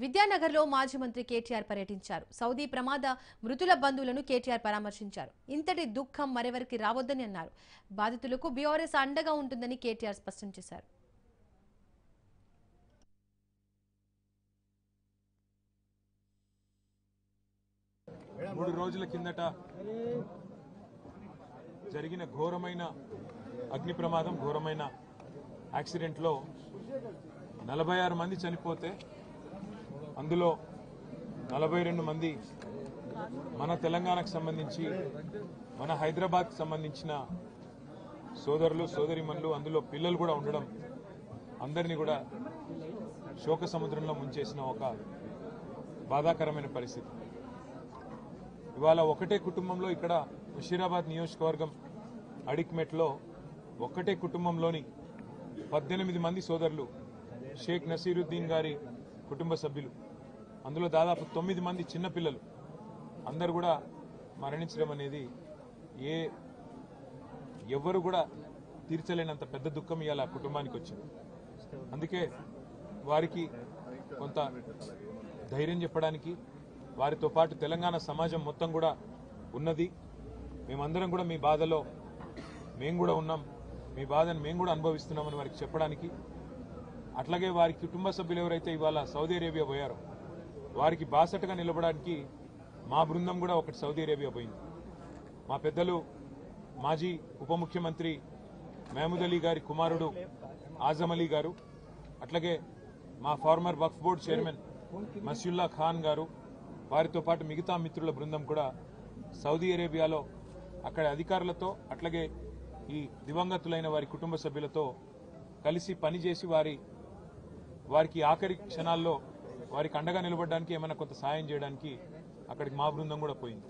విద్యానగర్లో మాజీ మంత్రి కేటీఆర్ పర్యటించారు. సౌదీ ప్రమాద మృతుల బంధువులను కేటీఆర్ పరామర్శించారు. ఇంతటి దుఃఖం మరెవరికి రావద్దని అన్నారు. బాధితులకు బీఆర్ఎస్ అండగా ఉంటుందని కేటీఆర్ స్పష్టం చేశారు. మూడు రోజుల కిందట జరిగిన ఘోరమైన అగ్ని ప్రమాదం, ఘోరమైన యాక్సిడెంట్లో 46 మంది చనిపోతే అందులో 42 మంది మన తెలంగాణకు సంబంధించి, మన హైదరాబాద్కి సంబంధించిన సోదరులు సోదరిమణులు, అందులో పిల్లలు కూడా ఉండడం అందరినీ కూడా శోక సముద్రంలో ముంచేసిన ఒక బాధాకరమైన పరిస్థితి. ఇవాళ ఒకటే కుటుంబంలో ఇక్కడ ముషీరాబాద్ నియోజకవర్గం అడిక్మెట్లో ఒకటే కుటుంబంలోని 18 మంది సోదరులు, షేక్ నసీరుద్దీన్ గారి కుటుంబ సభ్యులు, అందులో దాదాపు 9 మంది చిన్నపిల్లలు అందరూ కూడా మరణించడం అనేది ఎవరు కూడా తీర్చలేనంత పెద్ద దుఃఖం ఇవాళ కుటుంబానికి వచ్చింది. అందుకే వారికి కొంత ధైర్యం చెప్పడానికి, వారితో పాటు తెలంగాణ సమాజం మొత్తం కూడా ఉన్నది. మేమందరం కూడా మీ బాధలో మేము కూడా ఉన్నాం, మీ బాధను మేము కూడా అనుభవిస్తున్నామని వారికి చెప్పడానికి, అట్లాగే వారి కుటుంబ సభ్యులు ఎవరైతే ఇవాళ సౌదీ అరేబియా పోయారో వారికి బాసటగా నిలబడడానికి మా బృందం కూడా ఒకటి సౌదీ అరేబియా పోయింది. మా పెద్దలు మాజీ ఉప ముఖ్యమంత్రి మహమూద్ అలీ గారి కుమారుడు ఆజం అలీ గారు, అట్లాగే మా ఫార్మర్ వక్ఫ్ బోర్డ్ చైర్మన్ మసియుల్లా ఖాన్ గారు, వారితో పాటు మిగతా మిత్రుల బృందం కూడా సౌదీ అరేబియాలో అక్కడ అధికారులతో, అట్లాగే ఈ దివంగతులైన వారి కుటుంబ సభ్యులతో కలిసి పనిచేసి వారికి ఆఖరి క్షణాల్లో వారికి అండగా నిలబడడానికి, ఏమైనా కొంత సాయం చేయడానికి అక్కడికి మా బృందం కూడా పోయింది.